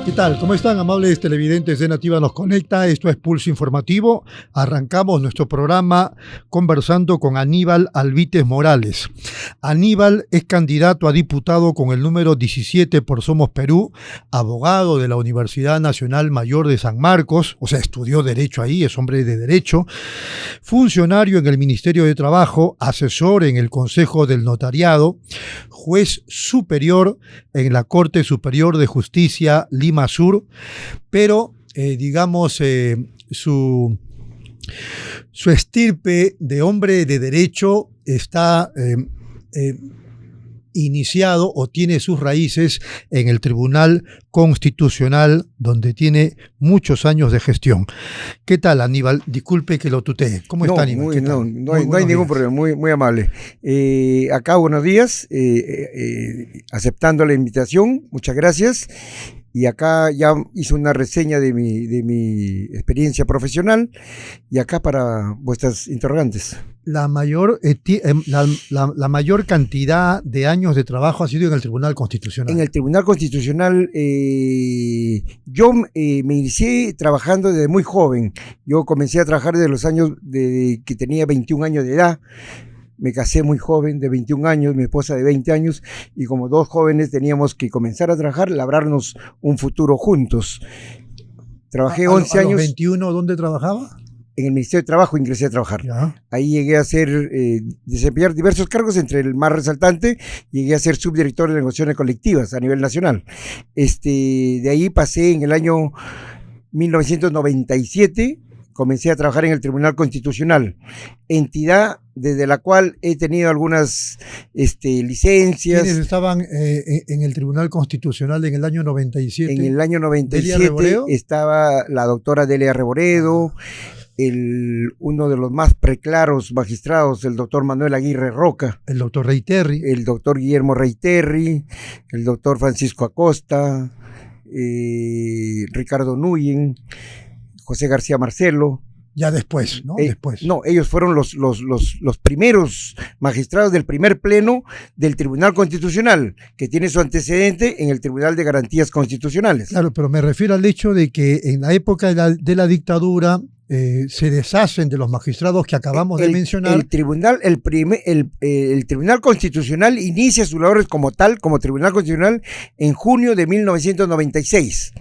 ¿Qué tal? ¿Cómo están, amables televidentes de Nativa Nos Conecta? Esto es Pulso Informativo. Arrancamos nuestro programa conversando con Aníbal Alvites Morales. Aníbal es candidato a diputado con el número 17 por Somos Perú, abogado de la Universidad Nacional Mayor de San Marcos, o sea, estudió Derecho ahí, es hombre de Derecho, funcionario en el Ministerio de Trabajo, asesor en el Consejo del Notariado, juez superior en la Corte Superior de Justicia Lima Sur, pero su estirpe de hombre de derecho está iniciado o tiene sus raíces en el Tribunal Constitucional, donde tiene muchos años de gestión. ¿Qué tal, Aníbal? Disculpe que lo tutee. ¿Cómo está, Aníbal? No hay ningún problema, muy amable. Acá, buenos días, aceptando la invitación, muchas gracias. Y acá ya hice una reseña de mi experiencia profesional, y acá para vuestras interrogantes. La mayor cantidad de años de trabajo ha sido en el Tribunal Constitucional. En el Tribunal Constitucional yo me inicié trabajando desde muy joven. Yo comencé a trabajar desde los años que tenía 21 años de edad. Me casé muy joven, de 21 años, mi esposa de 20 años, y como dos jóvenes teníamos que comenzar a trabajar, labrarnos un futuro juntos. Trabajé 11 años. ¿A los 21 dónde trabajaba? En el Ministerio de Trabajo ingresé a trabajar. Ya. Ahí llegué a desempeñar diversos cargos, entre el más resaltante, llegué a ser subdirector de negociaciones colectivas a nivel nacional. De ahí pasé en el año 1997, comencé a trabajar en el Tribunal Constitucional, entidad desde la cual he tenido algunas licencias. ¿Quiénes estaban en el Tribunal Constitucional en el año 97? En el año 97 estaba la doctora Delia Reboredo, uno de los más preclaros magistrados, el doctor Manuel Aguirre Roca. El doctor Reiterri. El doctor Guillermo Reiterri, el doctor Francisco Acosta, Ricardo Nuyen, José García Marcelo. Ya después, ¿no? No, ellos fueron los primeros magistrados del primer pleno del Tribunal Constitucional, que tiene su antecedente en el Tribunal de Garantías Constitucionales. Claro, pero me refiero al hecho de que en la época de la dictadura se deshacen de los magistrados que acabamos de mencionar. El Tribunal Constitucional inicia sus labores como Tribunal Constitucional en junio de 1996.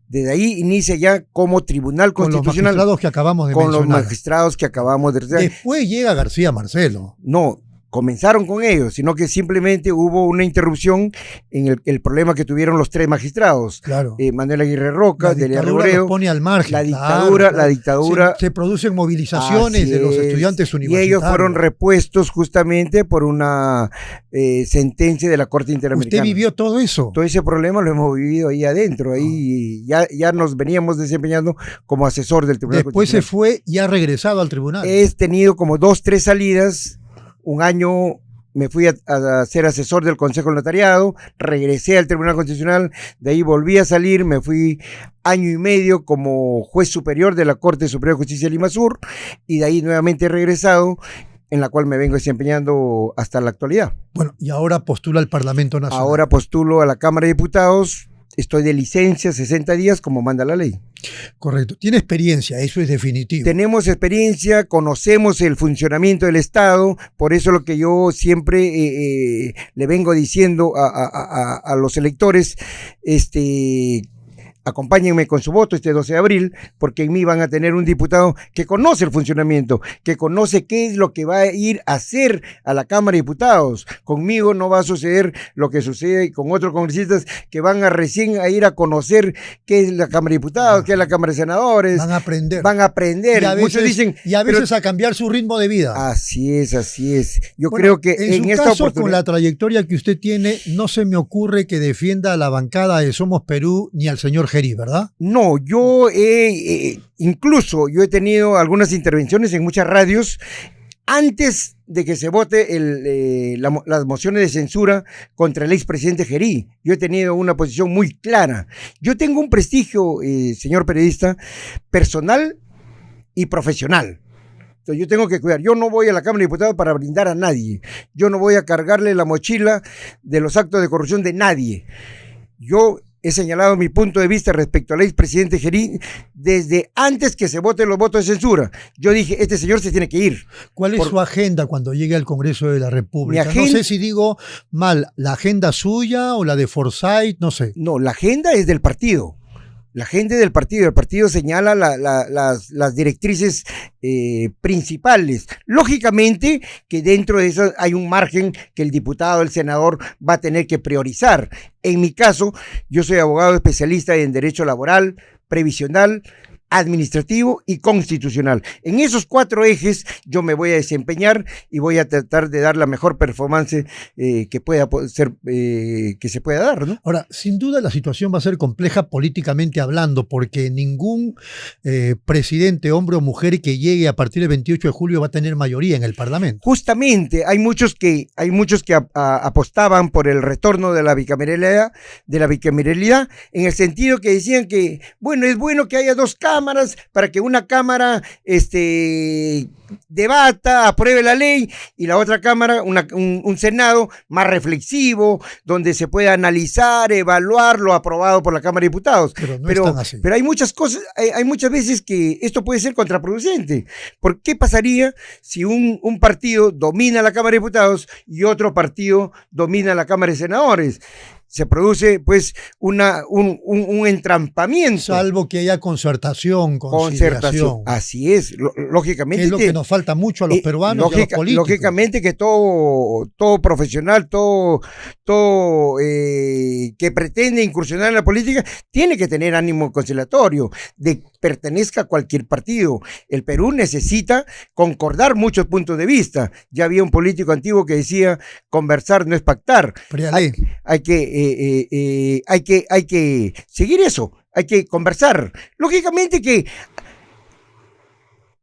Desde ahí inicia ya como Tribunal Constitucional. Con los magistrados que acabamos de mencionar. Con los magistrados que acabamos de mencionar. Después llega García Marcelo. No, comenzaron con ellos, sino que simplemente hubo una interrupción en el problema que tuvieron los tres magistrados. Claro. Manuel Aguirre Roca, Delia Reboredo. Pone al margen. La dictadura. Se producen movilizaciones de los estudiantes universitarios. Y ellos fueron repuestos justamente por una sentencia de la Corte Interamericana. ¿Usted vivió todo eso? Todo ese problema lo hemos vivido ahí adentro. Ahí ya nos veníamos desempeñando como asesor del Tribunal Después Constitucional. Se fue y ha regresado al tribunal. He tenido como 2, 3 salidas. Un año me fui a ser asesor del Consejo del Notariado, regresé al Tribunal Constitucional, de ahí volví a salir, me fui año y medio como juez superior de la Corte Superior de Justicia de Lima Sur, y de ahí nuevamente he regresado, en la cual me vengo desempeñando hasta la actualidad. Bueno, y ahora postula al Parlamento Nacional. Ahora postulo a la Cámara de Diputados. Estoy de licencia 60 días como manda la ley. Correcto. Tiene experiencia, eso es definitivo. Tenemos experiencia, conocemos el funcionamiento del Estado, por eso lo que yo siempre le vengo diciendo a los electores, acompáñenme con su voto este 12 de abril, porque en mí van a tener un diputado que conoce el funcionamiento, que conoce qué es lo que va a ir a hacer a la Cámara de Diputados. Conmigo no va a suceder lo que sucede con otros congresistas que van a recién a ir a conocer qué es la Cámara de Diputados, qué es la Cámara de Senadores. Van a aprender. Van a aprender. Muchos dicen, y a veces a cambiar su ritmo de vida. Así es. Yo creo que en esta oportunidad, con la trayectoria que usted tiene, no se me ocurre que defienda a la bancada de Somos Perú ni al señor Gerí, ¿verdad? No, yo incluso he tenido algunas intervenciones en muchas radios antes de que se vote las mociones de censura contra el expresidente Gerí. Yo he tenido una posición muy clara. Yo tengo un prestigio, señor periodista, personal y profesional. Entonces yo tengo que cuidar. Yo no voy a la Cámara de Diputados para brindar a nadie. Yo no voy a cargarle la mochila de los actos de corrupción de nadie. Yo he señalado mi punto de vista respecto al expresidente Gerín desde antes que se voten los votos de censura. Yo dije, este señor se tiene que ir. ¿Cuál es su agenda cuando llegue al Congreso de la República? No sé si digo mal, ¿la agenda suya o la de Forsyth? No sé. No, la agenda es del partido. La agenda del partido. El partido señala las directrices principales. Lógicamente que dentro de eso hay un margen que el diputado, el senador va a tener que priorizar. En mi caso, yo soy abogado especialista en derecho laboral, previsional, administrativo y constitucional. En esos 4 ejes yo me voy a desempeñar y voy a tratar de dar la mejor performance que pueda ser, que se pueda dar, ¿no? Ahora, sin duda la situación va a ser compleja políticamente hablando, porque ningún presidente, hombre o mujer que llegue a partir del 28 de julio va a tener mayoría en el Parlamento. Justamente, hay muchos que apostaban por el retorno de la bicameralidad, en el sentido que decían que, bueno, es bueno que haya 2 cámaras para que una cámara debata, apruebe la ley, y la otra cámara, un Senado más reflexivo, donde se pueda analizar, evaluar lo aprobado por la Cámara de Diputados. Pero hay muchas cosas, hay muchas veces que esto puede ser contraproducente. ¿Por qué pasaría si un partido domina la Cámara de Diputados y otro partido domina la Cámara de Senadores? Se produce pues un entrampamiento. Salvo que haya concertación. Así es, lógicamente. Es lo que nos falta mucho a los peruanos y a los políticos. Lógicamente que todo profesional, todo que pretende incursionar en la política, tiene que tener ánimo conciliatorio, de pertenezca a cualquier partido. El Perú necesita concordar muchos puntos de vista. Ya había un político antiguo que decía, conversar no es pactar. Hay que seguir eso, hay que conversar. Lógicamente que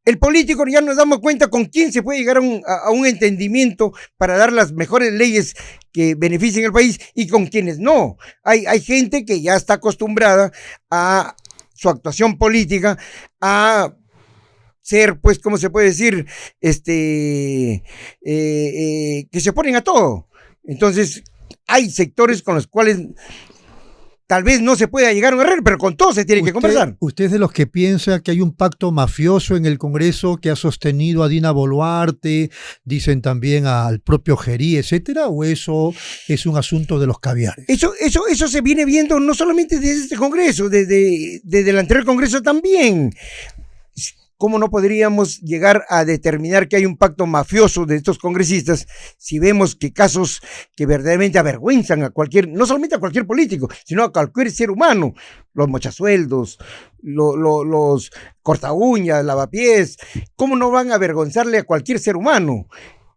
el político ya nos damos cuenta con quién se puede llegar a un entendimiento para dar las mejores leyes que beneficien al país y con quienes no. Hay gente que ya está acostumbrada a su actuación política, a ser, pues, ¿cómo se puede decir? Que se oponen a todo. Entonces, hay sectores con los cuales tal vez no se pueda llegar a un arreglo, pero con todos se tiene que conversar. ¿Usted es de los que piensa que hay un pacto mafioso en el Congreso que ha sostenido a Dina Boluarte, dicen también al propio Gerí, etcétera, o eso es un asunto de los caviares? Eso se viene viendo no solamente desde este Congreso, desde el anterior Congreso también. ¿Cómo no podríamos llegar a determinar que hay un pacto mafioso de estos congresistas si vemos que casos que verdaderamente avergüenzan a no solamente a cualquier político, sino a cualquier ser humano, los mochasueldos, los cortaúñas, lavapiés, ¿cómo no van a avergonzarle a cualquier ser humano?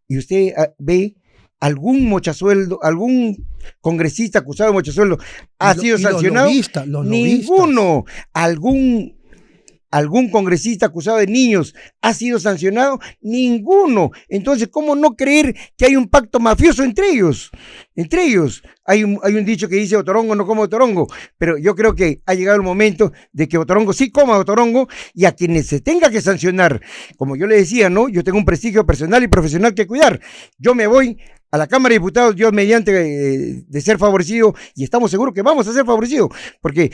Y usted ve algún mochasueldo, algún congresista acusado de mochasueldo ha sido sancionado. Ninguno. ¿Algún congresista acusado de niños ha sido sancionado? Ninguno. Entonces, ¿cómo no creer que hay un pacto mafioso entre ellos? Hay un dicho que dice, Otorongo no come Otorongo, pero yo creo que ha llegado el momento de que Otorongo sí coma Otorongo, y a quienes se tenga que sancionar, como yo le decía, ¿no? Yo tengo un prestigio personal y profesional que cuidar. Yo me voy a la Cámara de Diputados, Dios mediante, de ser favorecido, y estamos seguros que vamos a ser favorecidos, porque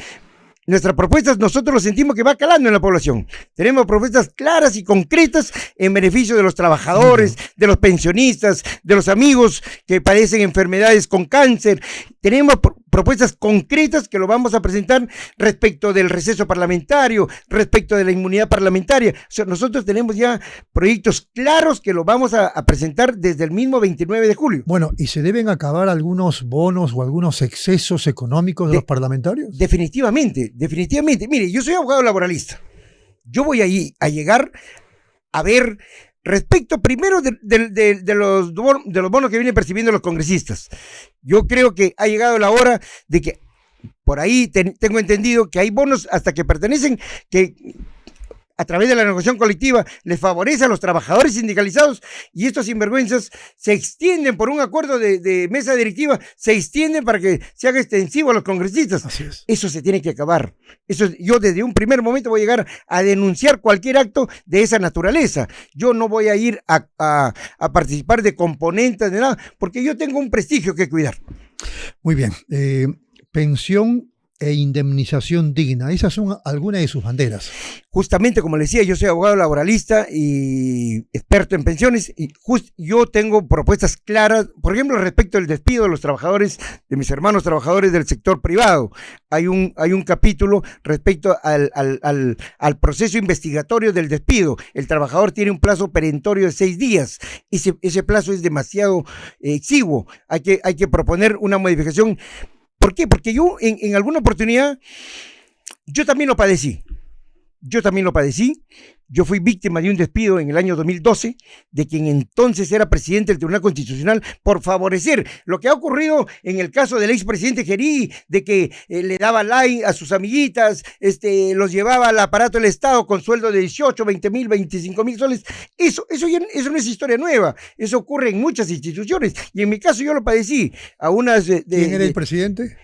nuestras propuestas nosotros lo sentimos que va calando en la población. Tenemos propuestas claras y concretas en beneficio de los trabajadores, de los pensionistas, de los amigos que padecen enfermedades con cáncer. Tenemos propuestas concretas que lo vamos a presentar respecto del receso parlamentario, respecto de la inmunidad parlamentaria. O sea, nosotros tenemos ya proyectos claros que lo vamos a presentar desde el mismo 29 de julio. Bueno, ¿y se deben acabar algunos bonos o algunos excesos económicos de los parlamentarios? Definitivamente. Mire, yo soy abogado laboralista. Yo voy a llegar a ver respecto primero de los bonos que vienen percibiendo los congresistas. Yo creo que ha llegado la hora de que, por ahí tengo entendido que hay bonos hasta que pertenecen, que a través de la negociación colectiva, les favorece a los trabajadores sindicalizados y estos sinvergüenzas se extienden por un acuerdo de mesa directiva, se extienden para que se haga extensivo a los congresistas. Así es. Eso se tiene que acabar. Yo desde un primer momento voy a llegar a denunciar cualquier acto de esa naturaleza. Yo no voy a ir a participar de componentes de nada, porque yo tengo un prestigio que cuidar. Muy bien. Pensión e indemnización digna. Esas son algunas de sus banderas. Justamente, como le decía, yo soy abogado laboralista y experto en pensiones, y yo tengo propuestas claras, por ejemplo, respecto al despido de los trabajadores, de mis hermanos trabajadores del sector privado. Hay un capítulo respecto al proceso investigatorio del despido. El trabajador tiene un plazo perentorio de 6 días. Ese plazo es demasiado exiguo. Hay que proponer una modificación. ¿Por qué? Porque yo en alguna oportunidad, yo también lo padecí. Yo fui víctima de un despido en el año 2012 de quien entonces era presidente del Tribunal Constitucional por favorecer lo que ha ocurrido en el caso del expresidente Gerí, de que le daba like a sus amiguitas, los llevaba al aparato del Estado con sueldo de 18, 20 mil, 25 mil soles. Eso no es historia nueva. Eso ocurre en muchas instituciones. Y en mi caso yo lo padecí. ¿Quién era el presidente?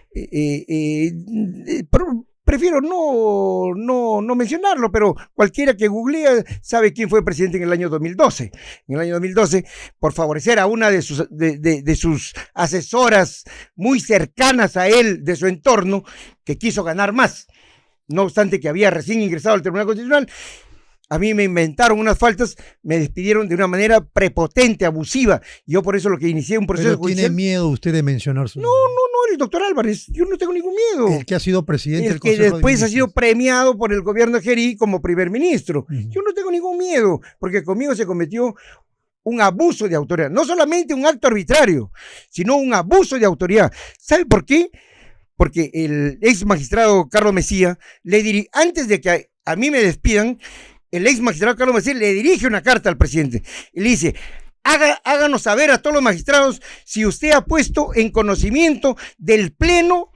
Prefiero no mencionarlo, pero cualquiera que googlea sabe quién fue presidente en el año 2012. En el año 2012, por favorecer a una de sus asesoras muy cercanas a él, de su entorno, que quiso ganar más, no obstante que había recién ingresado al Tribunal Constitucional. A mí me inventaron unas faltas, me despidieron de una manera prepotente, abusiva. Yo por eso lo que inicié un proceso judicial. ¿Tiene miedo usted de mencionar su nombre? No, el doctor Álvarez, yo no tengo ningún miedo. El que ha sido presidente del Consejo Consejo de Ministros. Después ha sido premiado por el gobierno de Gerí como primer ministro. Yo no tengo ningún miedo, porque conmigo se cometió un abuso de autoridad. No solamente un acto arbitrario, sino un abuso de autoridad. ¿Sabe por qué? Porque el ex magistrado Carlos Mesía, antes de que a mí me despidan, el ex magistrado Carlos Mesía le dirige una carta al presidente y le dice: háganos saber a todos los magistrados si usted ha puesto en conocimiento del Pleno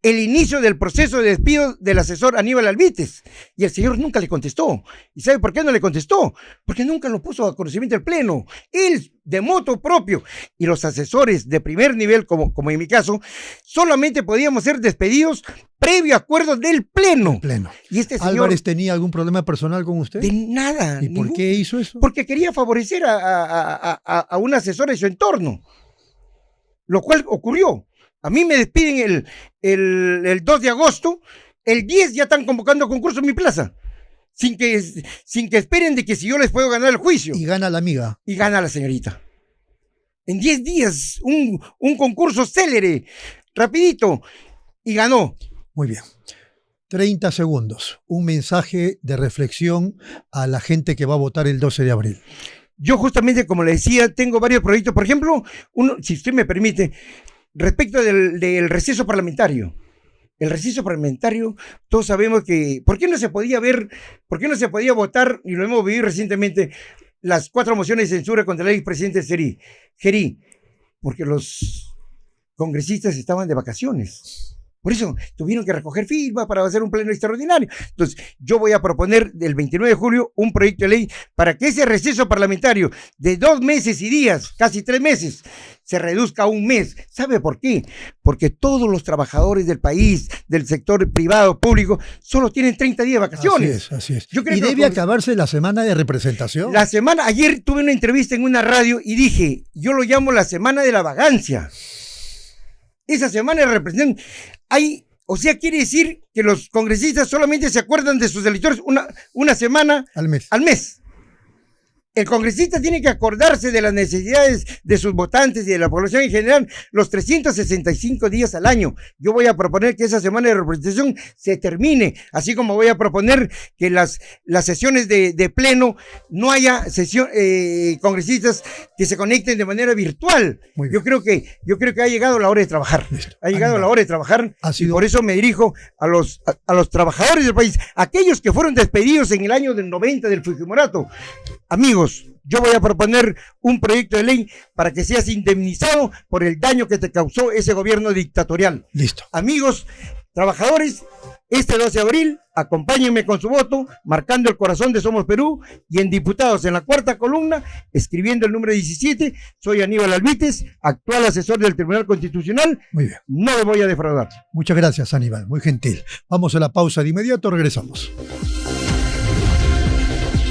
el inicio del proceso de despido del asesor Aníbal Alvítes. Y el señor nunca le contestó. ¿Y sabe por qué no le contestó? Porque nunca lo puso a conocimiento del Pleno. Él, de motu propio. Y los asesores de primer nivel, como en mi caso, solamente podíamos ser despedidos previo acuerdo del Pleno. Y este señor, ¿Álvarez tenía algún problema personal con usted? De nada. ¿Y por qué hizo eso? Porque quería favorecer a un asesor de su entorno. Lo cual ocurrió. A mí me despiden el 2 de agosto, el 10 ya están convocando concurso en mi plaza, sin que esperen de que si yo les puedo ganar el juicio. Y gana la amiga. Y gana la señorita. En 10 días, un concurso célere, rapidito, y ganó. Muy bien. 30 segundos. Un mensaje de reflexión a la gente que va a votar el 12 de abril. Yo justamente, como le decía, tengo varios proyectos. Por ejemplo, si usted me permite, respecto del receso parlamentario. El receso parlamentario, todos sabemos que, ¿por qué no se podía votar, y lo hemos vivido recientemente, las 4 mociones de censura contra el expresidente Gerí? Porque los congresistas estaban de vacaciones. Por eso tuvieron que recoger firmas para hacer un pleno extraordinario. Entonces, yo voy a proponer el 29 de julio un proyecto de ley para que ese receso parlamentario de 2 meses y días, casi 3 meses, se reduzca a 1 mes. ¿Sabe por qué? Porque todos los trabajadores del país, del sector privado, público, solo tienen 30 días de vacaciones. Así es. Y debe acabarse la semana de representación. Ayer tuve una entrevista en una radio y dije, yo lo llamo la semana de la vagancia. Esa semana de representación quiere decir que los congresistas solamente se acuerdan de sus electores una semana al mes. El congresista tiene que acordarse de las necesidades de sus votantes y de la población en general los 365 días al año. Yo voy a proponer que esa semana de representación se termine, así como voy a proponer que las sesiones de pleno no haya congresistas que se conecten de manera virtual. Yo creo que ha llegado la hora de trabajar. Listo. Ha llegado la hora de trabajar y por eso me dirijo a los trabajadores del país, aquellos que fueron despedidos en el año del 90 del Fujimorato. Amigos, yo voy a proponer un proyecto de ley para que seas indemnizado por el daño que te causó ese gobierno dictatorial. Listo. Amigos, Trabajadores, este 12 de abril, acompáñenme con su voto, marcando el corazón de Somos Perú, y en diputados, en la cuarta columna, escribiendo el número 17, soy Aníbal Albites, actual asesor del Tribunal Constitucional. Muy bien. No me voy a defraudar. Muchas gracias, Aníbal, muy gentil. Vamos a la pausa de inmediato, regresamos.